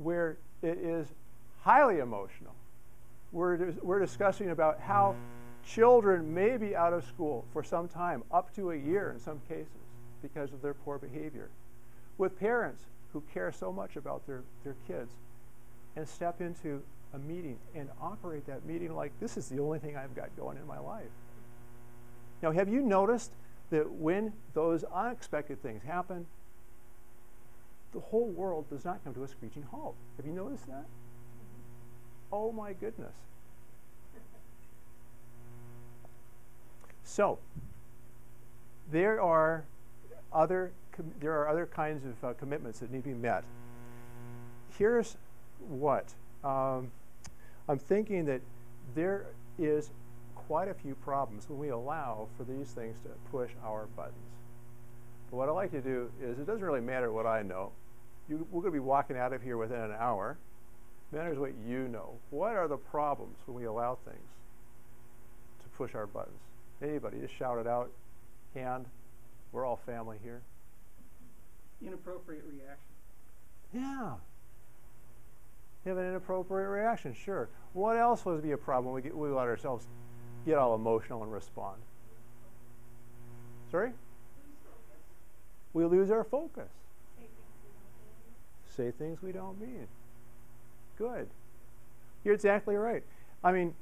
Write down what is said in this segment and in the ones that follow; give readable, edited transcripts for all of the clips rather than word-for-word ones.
where it is highly emotional. We're discussing about how children may be out of school for some time, up to a year in some cases, because of their poor behavior. With parents who care so much about their kids and step into a meeting and operate that meeting like this is the only thing I've got going in my life. Now, have you noticed that when those unexpected things happen, the whole world does not come to a screeching halt? Have you noticed that? Oh my goodness. So, there are other kinds of commitments that need to be met. Here's what. I'm thinking that there is quite a few problems when we allow for these things to push our buttons. But what I like to do is, it doesn't really matter what I know. We're going to be walking out of here within an hour. It matters what you know. What are the problems when we allow things to push our buttons? Anybody, just shout it out. Hand. We're all family here. Inappropriate reaction. Yeah. You have an inappropriate reaction, sure. What else would be a problem when we let ourselves get all emotional and respond? Sorry? We lose our focus. Say things we don't mean. Good. You're exactly right. I mean,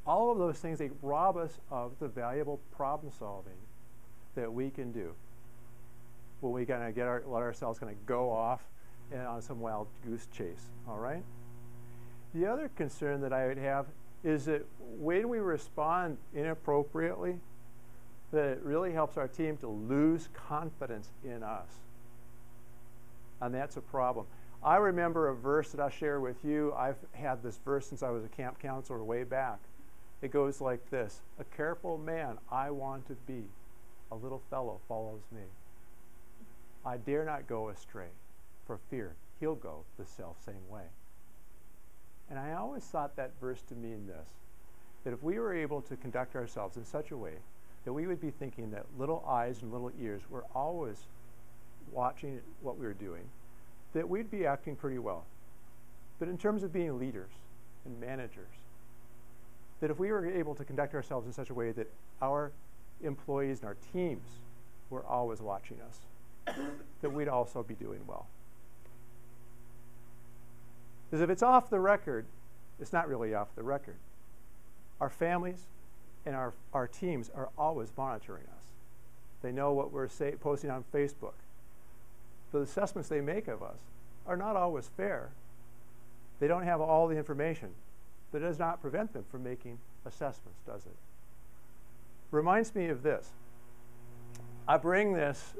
all of those things, they rob us of the valuable problem solving that we can do when we kind of let ourselves kind of go off on some wild goose chase, all right? The other concern that I would have is that when we respond inappropriately, that it really helps our team to lose confidence in us. And that's a problem. I remember a verse that I'll share with you. I've had this verse since I was a camp counselor way back. It goes like this: a careful man I want to be, a little fellow follows me. I dare not go astray, for fear he'll go the self-same way. And I always thought that verse to mean this, that if we were able to conduct ourselves in such a way that we would be thinking that little eyes and little ears were always watching what we were doing, that we'd be acting pretty well. But in terms of being leaders and managers, that if we were able to conduct ourselves in such a way that our employees and our teams were always watching us, that we'd also be doing well. Because if it's off the record, it's not really off the record. Our families and our teams are always monitoring us. They know what we're posting on Facebook. The assessments they make of us are not always fair. They don't have all the information, but it does not prevent them from making assessments, does it? Reminds me of this. I bring this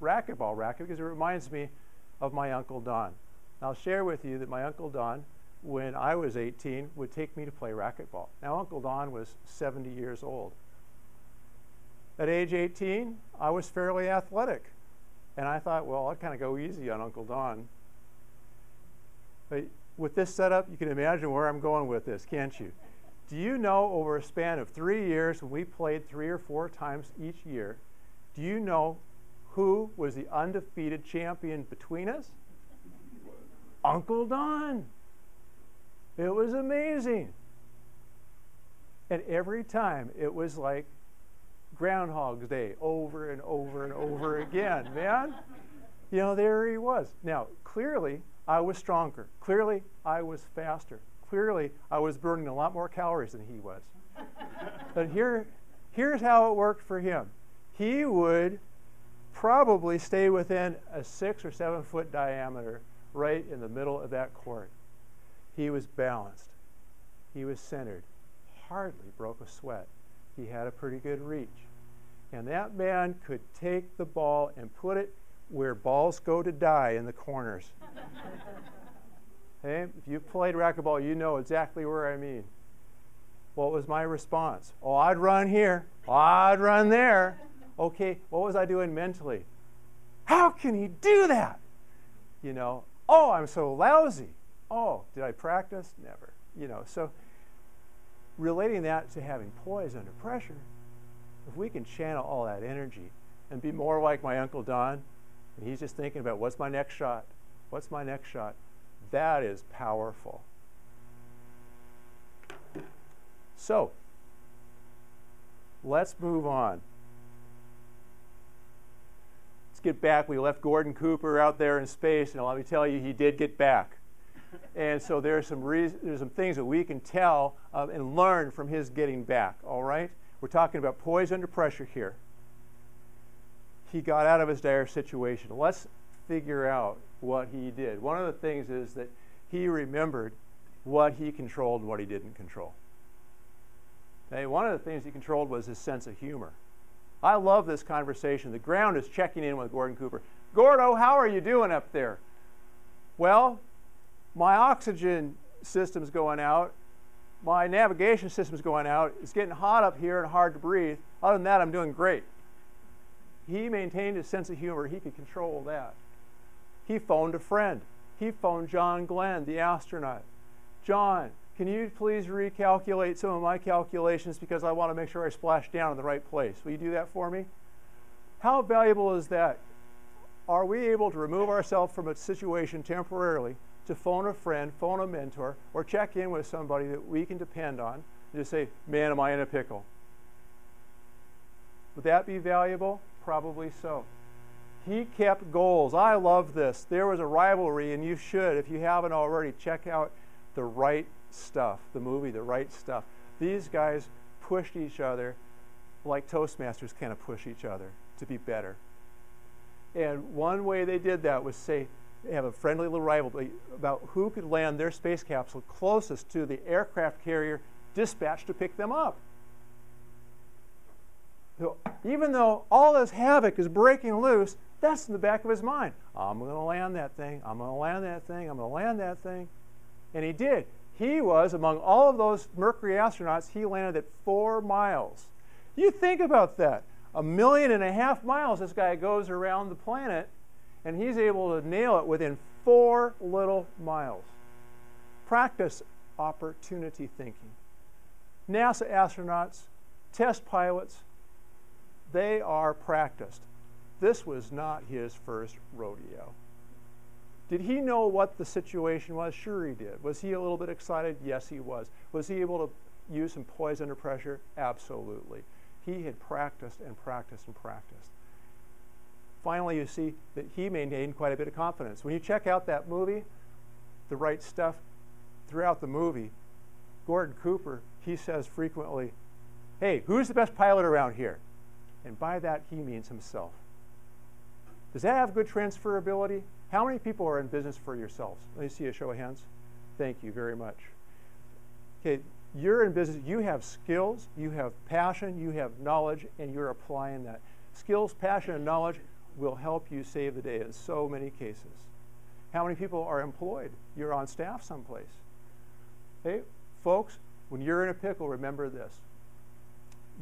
racquetball racket because it reminds me of my Uncle Don. I'll share with you that my Uncle Don, when I was 18, would take me to play racquetball. Now, Uncle Don was 70 years old. At age 18, I was fairly athletic. And I thought, well, I'll kind of go easy on Uncle Don. But with this setup, you can imagine where I'm going with this, can't you? Do you know, over a span of 3 years, when we played 3 or 4 times each year, do you know who was the undefeated champion between us? Uncle Don. It was amazing. And every time, it was like Groundhog's Day, over and over and over again, man. You know, there he was. Now, clearly, I was stronger. Clearly, I was faster. Clearly, I was burning a lot more calories than he was. But here's how it worked for him. He would probably stay within a 6 or 7 foot diameter right in the middle of that court. He was balanced. He was centered. Hardly broke a sweat. He had a pretty good reach. And that man could take the ball and put it where balls go to die, in the corners. Okay? If you've played racquetball, you know exactly where I mean. What was my response? Oh, I'd run here. Oh, I'd run there. Okay, what was I doing mentally? How can he do that? You know, oh, I'm so lousy. Oh, did I practice? Never. You know, so relating that to having poise under pressure, if we can channel all that energy and be more like my Uncle Don, and he's just thinking about what's my next shot? What's my next shot? That is powerful. So, let's move on. Let's get back. We left Gordon Cooper out there in space, and let me tell you, he did get back. And so there's some things that we can tell and learn from his getting back, all right? We're talking about poise under pressure here. He got out of his dire situation. Let's figure out what he did. One of the things is that he remembered what he controlled and what he didn't control. Okay, one of the things he controlled was his sense of humor. I love this conversation. The ground is checking in with Gordon Cooper. Gordo, how are you doing up there? Well, my oxygen system's going out. My navigation system's going out. It's getting hot up here and hard to breathe. Other than that, I'm doing great. He maintained his sense of humor. He could control that. He phoned a friend. He phoned John Glenn, the astronaut. John, can you please recalculate some of my calculations because I want to make sure I splash down in the right place. Will you do that for me? How valuable is that? Are we able to remove ourselves from a situation temporarily to phone a friend, phone a mentor, or check in with somebody that we can depend on and just say, man, am I in a pickle? Would that be valuable? Probably so. He kept goals. I love this. There was a rivalry, and you should, if you haven't already, check out The Right Stuff, the movie The Right Stuff. These guys pushed each other like Toastmasters kind of push each other to be better. And one way they did that was say, have a friendly little rivalry about who could land their space capsule closest to the aircraft carrier dispatched to pick them up. So even though all this havoc is breaking loose, that's in the back of his mind. I'm going to land that thing. I'm going to land that thing. I'm going to land that thing. And he did. He was, among all of those Mercury astronauts, he landed at 4 miles. You think about that. 1.5 million miles this guy goes around the planet, and he's able to nail it within 4 little miles. Practice opportunity thinking. NASA astronauts, test pilots, they are practiced. This was not his first rodeo. Did he know what the situation was? Sure he did. Was he a little bit excited? Yes, he was. Was he able to use some poise under pressure? Absolutely. He had practiced and practiced and practiced. Finally, you see that he maintained quite a bit of confidence. When you check out that movie, The Right Stuff, throughout the movie, Gordon Cooper, he says frequently, hey, who's the best pilot around here? And by that, he means himself. Does that have good transferability? How many people are in business for yourselves? Let me see a show of hands. Thank you very much. Okay, you're in business. You have skills, you have passion, you have knowledge, and you're applying that. Skills, passion, and knowledge will help you save the day in so many cases. How many people are employed? You're on staff someplace. Hey, folks, when you're in a pickle, remember this.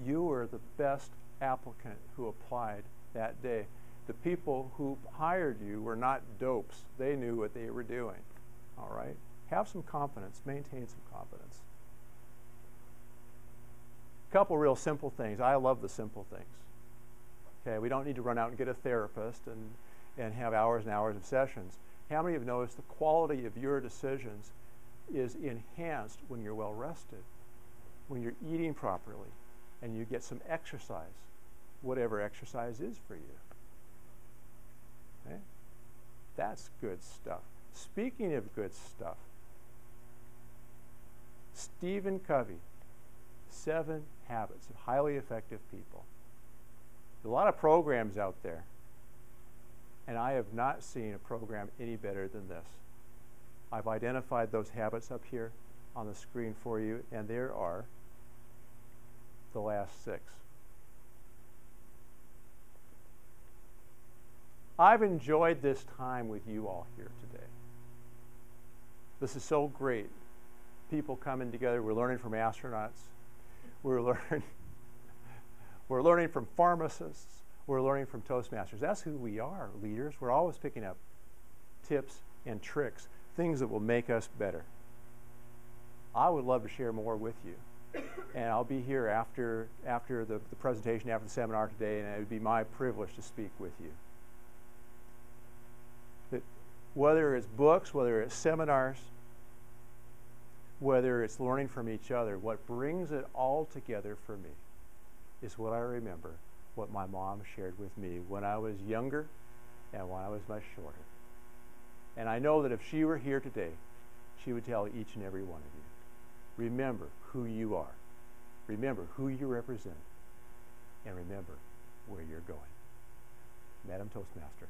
You were the best applicant who applied that day. The people who hired you were not dopes. They knew what they were doing. All right? Have some confidence. Maintain some confidence. A couple real simple things. I love the simple things. Okay, we don't need to run out and get a therapist and have hours and hours of sessions. How many have noticed the quality of your decisions is enhanced when you're well rested, when you're eating properly, and you get some exercise, whatever exercise is for you? Okay? That's good stuff. Speaking of good stuff, Stephen Covey, 7 Habits of Highly Effective People. There's a lot of programs out there, and I have not seen a program any better than this. I've identified those habits up here on the screen for you, and there are the last 6. I've enjoyed this time with you all here today. This is so great. People coming together. We're learning from astronauts. We're learning from pharmacists. We're learning from Toastmasters. That's who we are, leaders. We're always picking up tips and tricks, things that will make us better. I would love to share more with you. And I'll be here after the presentation, after the seminar today, and it would be my privilege to speak with you. But Whether it's books, whether it's seminars, whether it's learning from each other, what brings it all together for me is what I remember, what my mom shared with me when I was younger and when I was much shorter. And I know that if she were here today, she would tell each and every one of you, remember who you are, remember who you represent, and remember where you're going. Madam Toastmaster.